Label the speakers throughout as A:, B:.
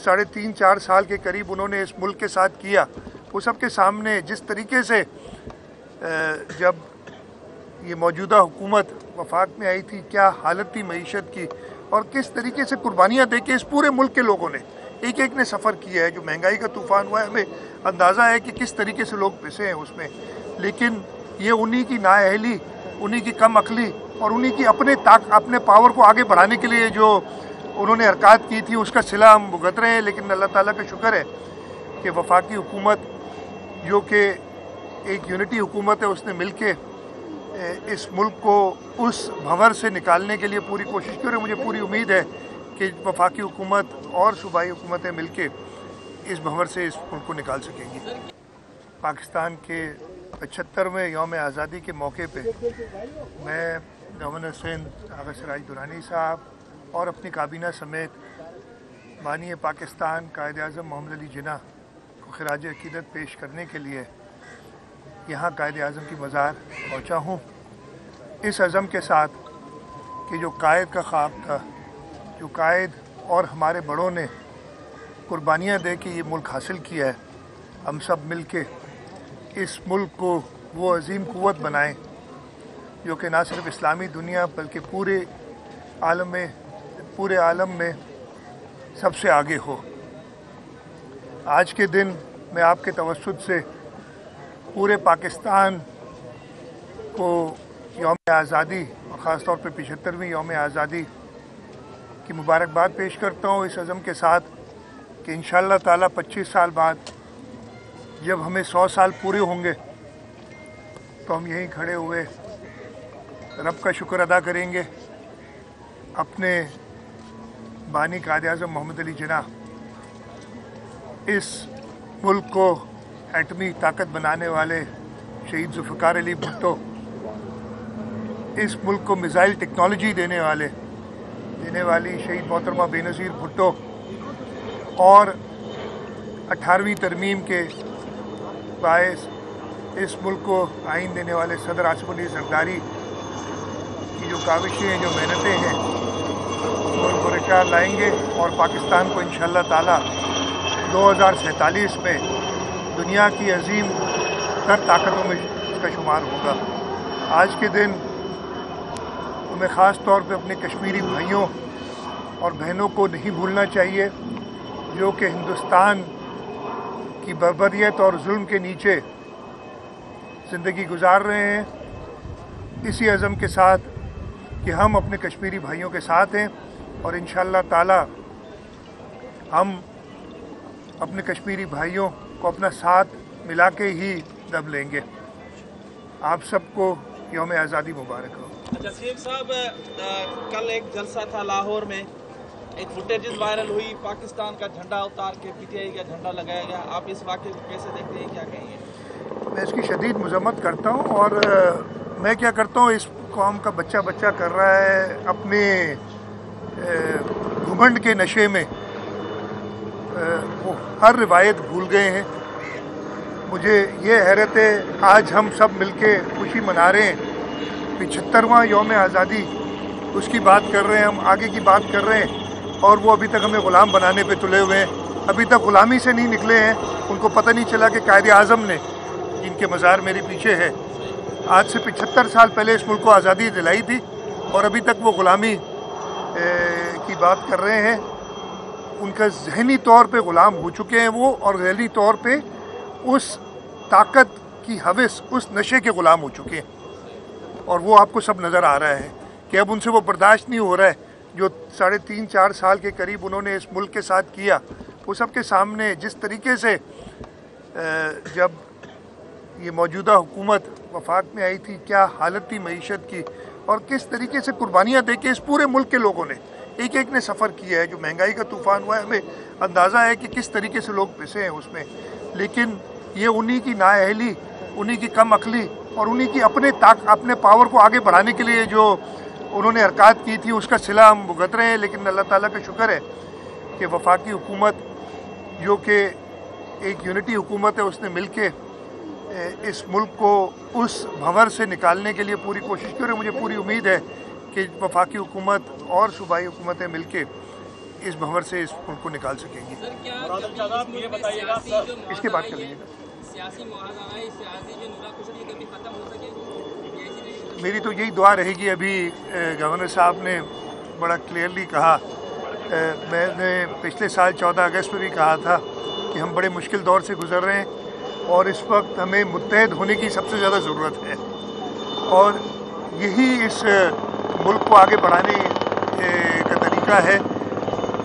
A: 3.5-4 साल के करीब उन्होंने इस मुल्क के साथ किया, वो सबके सामने जिस तरीके से जब ये मौजूदा हुकूमत वफाक में आई थी, क्या हालत थी मईशत की, और किस तरीके से कुर्बानियाँ दे के इस पूरे मुल्क के लोगों ने एक एक ने सफ़र किया है। जो महंगाई का तूफ़ान हुआ है, हमें अंदाज़ा है कि किस तरीके से लोग पिसे हैं उसमें, लेकिन ये उन्हीं की नाअहली, उन्हीं की कम अकली और उन्हीं की अपने पावर को आगे बढ़ाने के लिए जो उन्होंने हरकत की थी, उसका सिला हम भुगत रहे हैं। लेकिन अल्लाह ताला का शुक्र है कि वफाकी हुकूमत जो कि एक यूनिटी हुकूमत है, उसने मिल के इस मुल्क को उस भंवर से निकालने के लिए पूरी कोशिश की, और मुझे पूरी उम्मीद है कि वफाकी हुकूमत और सूबाई हुकूमतें मिल के इस भंवर से इस मुल्क को निकाल सकेंगी। पाकिस्तान के 75वें यौम आज़ादी के मौके पे मैं गवर्नर सिंध आगा सिराज दुरानी साहब और अपनी काबीना समेत बानी पाकिस्तान कायद-ए-आज़म मोहम्मद अली जिन्ना को खिराज अकीदत पेश करने के लिए यहाँ कायद-ए-आज़म की मज़ार पहुँचा हूँ, इस अज़म के साथ कि जो कायद का ख्वाब था, जो कायद और हमारे बड़ों ने कुर्बानियाँ दे के ये मुल्क हासिल किया है, हम सब मिल के इस मुल्क को वो अजीम क़ुव्वत बनाएं जो कि ना सिर्फ इस्लामी दुनिया बल्कि पूरे आलम में सबसे आगे हो। आज के दिन मैं आपके तवस्सुत से पूरे पाकिस्तान को यौम आज़ादी और ख़ास तौर पर 75वीं यौम आज़ादी की मुबारकबाद पेश करता हूँ, इस अज़म के साथ कि इंशाअल्लाह ताला 25 साल बाद जब हमें 100 साल पूरे होंगे तो हम यहीं खड़े हुए रब का शुक्र अदा करेंगे, अपने बानी कायद-ए-आज़म मोहम्मद अली जिन्ना इस मुल्क को एटमी ताकत बनाने वाले शहीद ज़ुल्फ़िकार अली भुट्टो, इस मुल्क को मिसाइल टेक्नोलॉजी देने वाली शहीद मोहतरमा बेनज़ीर भुट्टो और 18वीं तरमीम के बायस इस मुल्क को आइन देने वाले सदर आसिफ अली ज़रदारी की जो काविशें हैं, जो मेहनतें हैं, वो रिचार लाएंगे और पाकिस्तान को इंशाअल्लाह ताला 2047 में दुनिया की अजीम तर ताकतों में इसका शुमार होगा। आज के दिन हमें ख़ास तौर पे अपने कश्मीरी भाइयों और बहनों को नहीं भूलना चाहिए जो कि हिंदुस्तान की बर्बरियत और जुल्म के नीचे ज़िंदगी गुजार रहे हैं। इसी अज़म के साथ कि हम अपने कश्मीरी भाइयों के साथ हैं और इंशाअल्लाह ताला हम अपने कश्मीरी भाइयों को अपना साथ मिला के ही दब लेंगे। आप सबको यौम आज़ादी मुबारक हो।
B: अच्छा शेख साहब, कल एक जलसा था लाहौर में, एक फुटेजेस वायरल हुई, पाकिस्तान का झंडा उतार के पीटीआई का झंडा लगाया गया। आप इस वाक़े को कैसे देखते हैं, क्या कहेंगे?
A: मैं इसकी शदीद मज़म्मत करता हूँ और मैं क्या करता हूँ, इस कौम का बच्चा कर रहा है अपने घुमंड के नशे में, वो हर रिवायत भूल गए हैं। मुझे ये हैरत है, आज हम सब मिलके खुशी मना रहे हैं, 75वां यौम आज़ादी उसकी बात कर रहे हैं, हम आगे की बात कर रहे हैं, और वो अभी तक हमें ग़ुलाम बनाने पे तुले हुए हैं। अभी तक ग़ुलामी से नहीं निकले हैं, उनको पता नहीं चला कि कायद-ए-आज़म ने, जिनके मज़ार मेरे पीछे है, आज से 75 साल पहले इस मुल्क को आज़ादी दिलाई थी और अभी तक वो ग़ुलामी की बात कर रहे हैं। उनका ज़हनी तौर पे ग़ुलाम हो चुके हैं वो, और ज़हनी तौर पे उस ताकत की हवस, उस नशे के ग़ुलाम हो चुके हैं, और वो आपको सब नज़र आ रहा है कि अब उनसे वो बर्दाश्त नहीं हो रहा है। जो 3.5-4 साल के करीब उन्होंने इस मुल्क के साथ किया, वो सब के सामने जिस तरीके से जब ये मौजूदा हुकूमत वफाक में आई थी, क्या हालत थी मईशत की, और किस तरीके से कुर्बानियाँ दे के इस पूरे मुल्क के लोगों ने एक एक ने सफ़र किया है। जो महंगाई का तूफ़ान हुआ है, हमें अंदाज़ा है कि किस तरीके से लोग पिसे हैं उसमें, लेकिन ये उन्हीं की नाअहली, उन्हीं की कम अकली और उन्हीं की अपने पावर को आगे बढ़ाने के लिए जो उन्होंने हरकत की थी, उसका सिला हम भुगत रहे हैं। लेकिन अल्लाह ताला का शुक्र है कि वफाकी हुकूमत जो कि एक यूनिटी हुकूमत है, उसने मिल के इस मुल्क को उस भंवर से निकालने के लिए पूरी कोशिश की, और मुझे पूरी उम्मीद है कि वफाकी हुकूमत और सूबाई हुकूमतें मिल के इस भंवर से इस मुल्क को निकाल सकेंगे। इसकी बात कर लीजिएगा। मेरी तो यही दुआ रहेगी। अभी गवर्नर साहब ने बड़ा क्लियरली कहा, मैंने पिछले साल 14 अगस्त में भी कहा था कि हम बड़े मुश्किल दौर से गुजर रहे हैं और इस वक्त हमें मुत्तहद होने की सबसे ज़्यादा ज़रूरत है, और यही इस मुल्क को आगे बढ़ाने का तरीका है।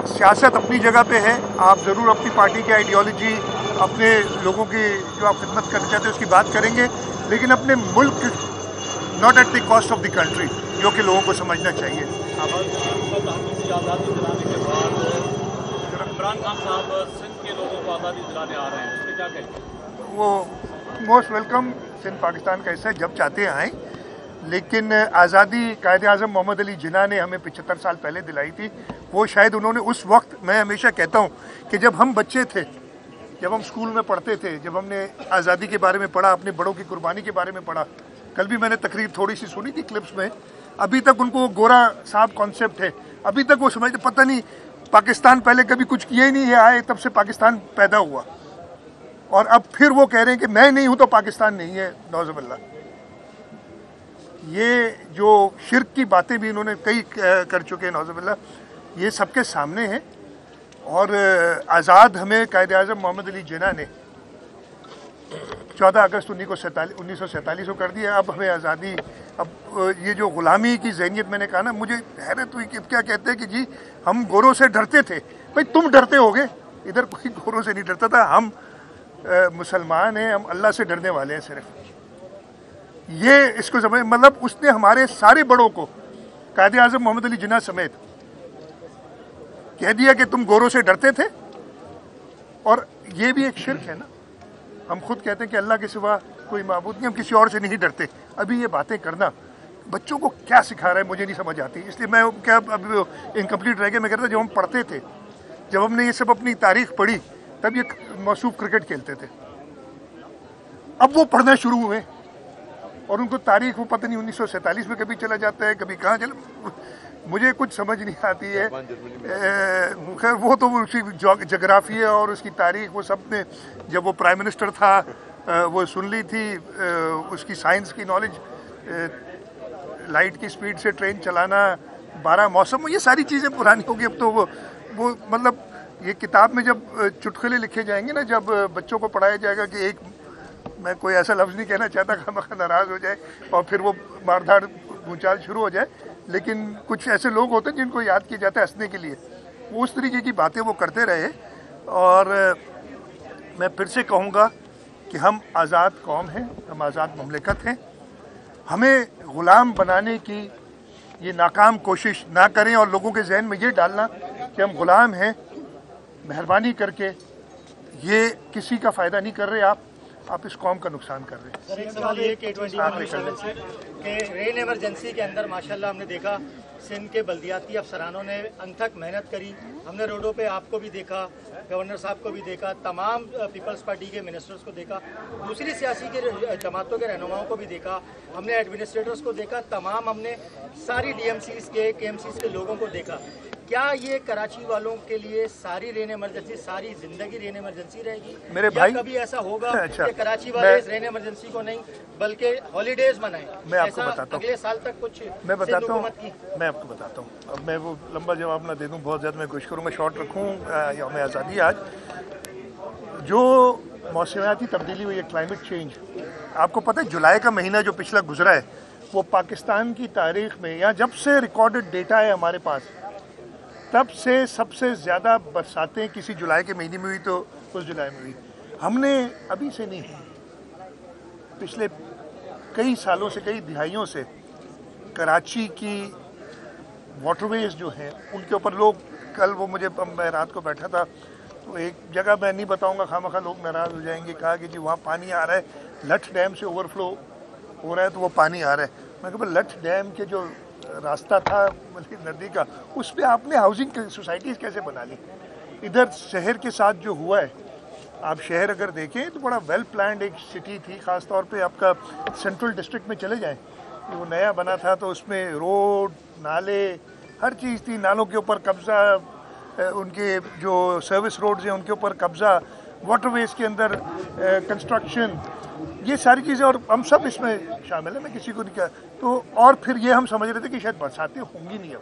A: सियासत अपनी जगह पे है, आप ज़रूर अपनी पार्टी की आइडियोलॉजी, अपने लोगों की जो आप खिदमत करना चाहते हैं उसकी बात करेंगे, लेकिन अपने मुल्क not at the cost of the country, जो कि लोगों को समझना चाहिए।
C: इमरान खान साहब सिंध के लोगों को आज़ादी दिलाने आ रहे हैं, उसमें क्या कहें?
A: वो मोस्ट वेलकम, सिंध पाकिस्तान का हिस्सा है, जब चाहते हैं आएँ। लेकिन आज़ादी कायद-ए-आज़म मोहम्मद अली जिन्ना ने हमें 75 साल पहले दिलाई थी। वो शायद उन्होंने उस वक्त, मैं हमेशा कहता हूँ कि जब हम बच्चे थे, जब हम स्कूल में पढ़ते थे, जब हमने आज़ादी के बारे में पढ़ा, अपने बड़ों की कुर्बानी के बारे में पढ़ा, कल भी मैंने तकरीर थोड़ी सी सुनी थी क्लिप्स में, अभी तक उनको गोरा साहब कॉन्सेप्ट है, अभी तक वो समझते पता नहीं पाकिस्तान पहले कभी कुछ किया ही नहीं है, आए तब से पाकिस्तान पैदा हुआ, और अब फिर वो कह रहे हैं कि मैं नहीं हूं तो पाकिस्तान नहीं है। नौज़ुबिल्लाह, ये जो शिर्क की बातें भी इन्होंने कई कर चुके हैं, नौज़ुबिल्लाह, ये सबके सामने है। और आज़ाद हमें कायद-ए-आज़म मोहम्मद अली जिन्ना ने 14 अगस्त 1947 को कर दिया। अब हमें आज़ादी, अब ये जो ग़ुलामी की ज़हनियत, मैंने कहा ना, मुझे हैरत हुई कि क्या कहते हैं कि जी हम गोरों से डरते थे। भाई तुम डरते होगे, इधर कोई गोरों से नहीं डरता था। हम मुसलमान हैं, हम अल्लाह से डरने वाले हैं सिर्फ। ये इसको समझ, मतलब उसने हमारे सारे बड़ों को, कायद-ए-आज़म मोहम्मद अली जिन्ना समेत, कह दिया कि तुम गोरों से डरते थे। और ये भी एक शिर्क है ना, हम खुद कहते हैं कि अल्लाह के सिवा कोई माबूद नहीं, हम किसी और से नहीं डरते। अभी ये बातें करना बच्चों को क्या सिखा रहा है मुझे नहीं समझ आती। इसलिए मैं क्या अब इनकम्प्लीट रह गया, मैं कहता था जब हम पढ़ते थे, जब हमने ये सब अपनी तारीख पढ़ी, तब ये मौसूफ क्रिकेट खेलते थे। अब वो पढ़ना शुरू हुए और उनको तारीख वो पता नहीं 1947 में कभी चला जाता है, कभी कहाँ चला, मुझे कुछ समझ नहीं आती है। खैर वो तो उसकी जोग्राफी है और उसकी तारीख, वो सब ने, जब वो प्राइम मिनिस्टर था वो सुन ली थी। उसकी साइंस की नॉलेज, लाइट की स्पीड से ट्रेन चलाना, 12 मौसम, ये सारी चीज़ें पुरानी होगी। अब तो वो मतलब ये किताब में जब चुटकुले लिखे जाएंगे ना, जब बच्चों को पढ़ाया जाएगा कि एक, मैं कोई ऐसा लफ्ज़ नहीं कहना चाहता कि नाराज़ हो जाए और फिर वो मारधाड़ भूचाल शुरू हो जाए, लेकिन कुछ ऐसे लोग होते हैं जिनको याद किया जाता है हंसने के लिए, वो उस तरीके की बातें वो करते रहे। और मैं फिर से कहूँगा कि हम आज़ाद कौम हैं, हम आज़ाद ममलिकत हैं। हमें ग़ुलाम बनाने की ये नाकाम कोशिश ना करें और लोगों के जहन में ये डालना कि हम ग़ुलाम हैं, मेहरबानी करके ये किसी का फ़ायदा नहीं कर रहे, आप इस कौम का नुकसान कर रहे हैं।
D: सर एक सवाल ये कि रेन इमरजेंसी के अंदर माशाल्लाह हमने देखा सिंध के बल्दियाती अफसरानों ने अनथक मेहनत करी। हमने रोडों पे आपको भी देखा, गवर्नर साहब को भी देखा, तमाम पीपल्स पार्टी के मिनिस्टर्स को देखा, दूसरी सियासी के जमातों के रहनुमाओं को भी देखा, हमने एडमिनिस्ट्रेटर्स को देखा, तमाम हमने सारी DMCs के KMCs के लोगों को देखा। क्या ये कराची वालों के लिए सारी रेन इमरजेंसी, सारी जिंदगी रेन इमरजेंसी रहेगी?
A: मेरे भाई,
D: कभी ऐसा होगा
A: अच्छा,
D: कि कराची वाले इस रेन इमरजेंसी को नहीं बल्कि हॉलीडेज मनाएं?
A: मैं आपको बताता हूँ,
D: अगले साल तक कुछ
A: मैं बताता हूँ, मैं आपको बताता हूँ। अब मैं वो लंबा जवाब ना दे दूँ, बहुत ज़्यादा मैं कोशिश करूँ, मैं शॉर्ट रखूँ। यौम आज़ादी आज जो मौसमियाती तब्दीली हुई है, क्लाइमेट चेंज, आपको पता है जुलाई का महीना जो पिछला गुजरा है, वो पाकिस्तान की तारीख में, या जब से रिकॉर्डेड डेटा है हमारे पास, तब से सबसे ज़्यादा बरसातें किसी जुलाई के महीने में हुई तो उस जुलाई में हुई। हमने अभी से नहीं, पिछले कई सालों से, कई दिहाइयों से कराची की वाटरवेज जो हैं उनके ऊपर लोग, कल वो मुझे, मैं रात को बैठा था तो एक जगह, मैं नहीं बताऊंगा खामखा लोग नाराज़ हो जाएंगे, कहा कि जी वहाँ पानी आ रहा है, लठ डैम से ओवरफ्लो हो रहा है तो वो पानी आ रहा है। मैं कहा लठ डैम के जो रास्ता था नदी का, उस पर आपने हाउसिंग सोसाइटीज़ कैसे बना ली? इधर शहर के साथ जो हुआ है, आप शहर अगर देखें तो बड़ा वेल प्लान्ड एक सिटी थी, ख़ास तौर पे आपका सेंट्रल डिस्ट्रिक्ट में चले जाएं, वो नया बना था तो उसमें रोड, नाले, हर चीज़ थी, नालों के ऊपर कब्ज़ा, उनके जो सर्विस रोड्स हैं उनके ऊपर कब्ज़ा, वाटरवेज के अंदर कंस्ट्रक्शन, ये सारी चीज़ें, और हम सब इसमें शामिल हैं, मैं किसी को नहीं कहा। तो और फिर ये हम समझ रहे थे कि शायद बरसातें होंगी नहीं अब,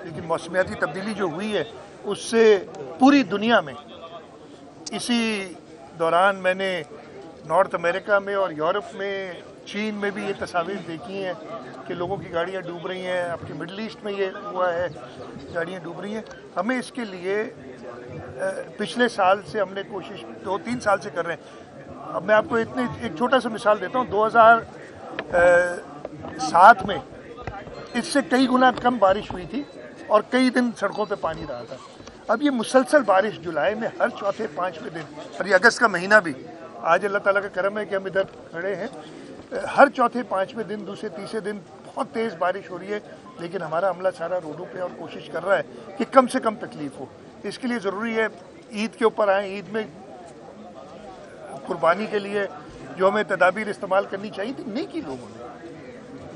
A: लेकिन मौसमियाती तब्दीली जो हुई है उससे पूरी दुनिया में, इसी दौरान मैंने नॉर्थ अमेरिका में और यूरोप में, चीन में भी ये तस्वीर देखी हैं कि लोगों की गाड़ियाँ डूब रही हैं। आपके मिडल ईस्ट में ये हुआ है, गाड़ियाँ डूब रही हैं। हमें इसके लिए पिछले साल से हमने कोशिश 2-3 साल से कर रहे हैं। अब मैं आपको एक छोटा सा मिसाल देता हूँ। 2007 में इससे कई गुना कम बारिश हुई थी और कई दिन सड़कों पे पानी रहा था। अब ये मुसलसल बारिश जुलाई में हर चौथे 5वें दिन, और ये अगस्त का महीना भी, आज अल्लाह ताला का करम है कि हम इधर खड़े हैं, हर चौथे 5वें दिन, दूसरे तीसरे दिन बहुत तेज़ बारिश हो रही है। लेकिन हमारा अमला सारा रोडों पे और कोशिश कर रहा है कि कम से कम तकलीफ हो। इसके लिए ज़रूरी है ईद के ऊपर आए, ईद में कुर्बानी के लिए जो हमें तदाबीर इस्तेमाल करनी चाहिए थी नहीं की लोगों ने।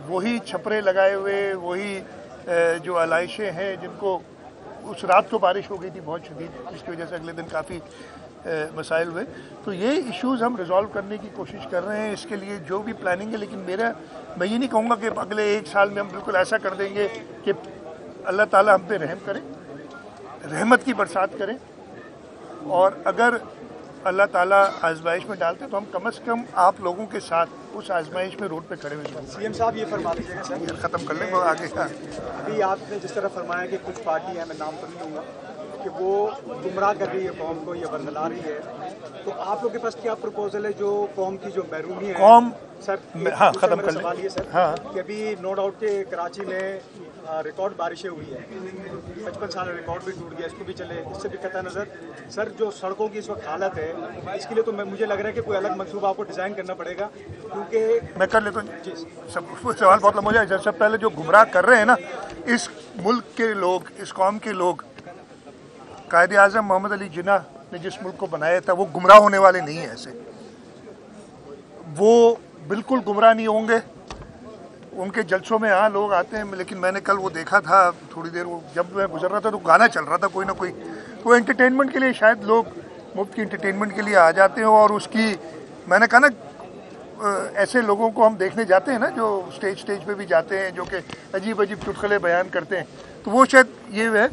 A: वही छपरे लगाए हुए, वही जो आलाइशें हैं जिनको, उस रात को बारिश हो गई थी बहुत शदीद, जिसकी वजह से अगले दिन काफ़ी मसाइल हुए। तो ये इश्यूज़ हम रिजॉल्व करने की कोशिश कर रहे हैं। इसके लिए जो भी प्लानिंग है, लेकिन मैं ये नहीं कहूँगा कि अगले 1 साल में हम बिल्कुल ऐसा कर देंगे कि अल्लाह ताला हम पे रहम करें, रहमत की बरसात करें, और अगर अल्लाह ताला आजमाइश में डालते तो हम कम से कम आप लोगों के साथ उस आजमाइश में रोड पे खड़े हुए।
E: सीएम साहब ये फरमा दीजिएगा सर,
A: ख़त्म कर लें वो आगे का।
E: अभी आपने जिस तरह फरमाया कि कुछ पार्टी है, मैं नाम तो नहीं लूँगा, कि वो गुमराह कर रही है कौम को या बरगला रही है, तो आप लोग के पास क्या प्रपोजल है जो कौम की जो महरूमी है?
A: कौम
E: सर,
A: हाँ, ख़त्म कर
E: सवाल ये सर,
A: हाँ,
E: कि अभी नो डाउट के कराची में रिकॉर्ड बारिशें हुई है, 55 साल रिकॉर्ड भी टूट गया, इसको भी चले, इससे भी कहता नज़र सर जो सड़कों की इस वक्त हालत है, इसके लिए तो मुझे लग रहा है कि कोई अलग मंसूबा आपको डिज़ाइन करना पड़ेगा, क्योंकि
A: मैं कर लेता हूँ सब सवाल बहुत लंबा हो जाए। सबसे पहले जो गुमराह कर रहे हैं ना इस मुल्क के लोग, इस कौम के लोग, कायदे आज़म मोहम्मद अली जिन्ना ने जिस मुल्क को बनाया था वो गुमराह होने वाले नहीं है। ऐसे वो बिल्कुल गुमराह नहीं होंगे। उनके जलसों में हाँ लोग आते हैं, लेकिन मैंने कल वो देखा था थोड़ी देर, वो जब मैं गुजर रहा था तो गाना चल रहा था कोई ना कोई, तो एंटरटेनमेंट के लिए शायद लोग मुफ्त की एंटरटेनमेंट के लिए आ जाते हैं। और उसकी मैंने कहा ना, ऐसे लोगों को हम देखने जाते हैं ना जो स्टेज पे भी जाते हैं, जो कि अजीब अजीब चुटकुले बयान करते हैं, तो वो शायद ये है।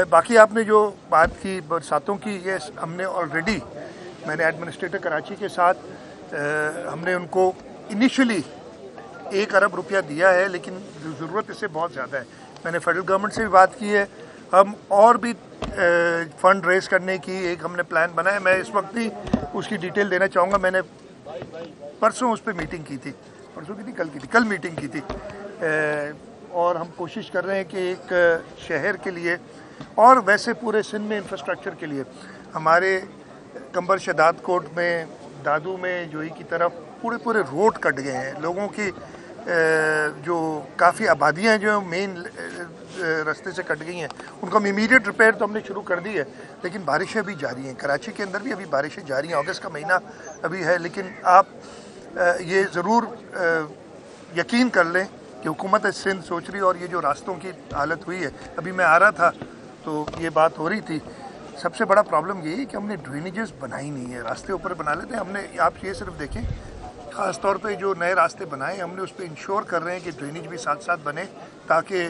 A: बाकी आपने जो बात की बरसातों की, ये हमने ऑलरेडी, मैंने एडमिनिस्ट्रेटर कराची के साथ हमने उनको इनिशियली 1 अरब रुपया दिया है, लेकिन ज़रूरत इससे बहुत ज़्यादा है। मैंने फेडरल गवर्नमेंट से भी बात की है, हम और भी फ़ंड रेज़ करने की एक हमने प्लान बनाया। मैं इस वक्त ही उसकी डिटेल देना चाहूँगा। मैंने परसों उस पर मीटिंग की थी, परसों की थी, कल मीटिंग की थी, और हम कोशिश कर रहे हैं कि एक शहर के लिए और वैसे पूरे सिंध में इंफ्रास्ट्रक्चर के लिए, हमारे कंबर शदाद कोट में, दादू में, जोही की तरफ पूरे रोड कट गए हैं। लोगों की जो काफ़ी आबादियाँ जो मेन रास्ते से कट गई हैं, उनको हम इमीडिएट रिपेयर तो हमने शुरू कर दी है, लेकिन बारिशें भी जारी हैं। कराची के अंदर भी अभी बारिशें जारी हैं, अगस्त का महीना अभी है, लेकिन आप ये ज़रूर यकीन कर लें कि हुकूमत सिंध सोच रही है। और ये जो रास्तों की हालत हुई है, अभी मैं आ रहा था तो ये बात हो रही थी, सबसे बड़ा प्रॉब्लम यही है कि हमने ड्रेनेजेस बनाई नहीं है। रास्ते ऊपर बना लेते हैं हमने, आप ये सिर्फ देखें, ख़ास तौर पे जो नए रास्ते बनाए हमने उस पर इंश्योर कर रहे हैं कि ड्रेनेज भी साथ साथ बने, ताकि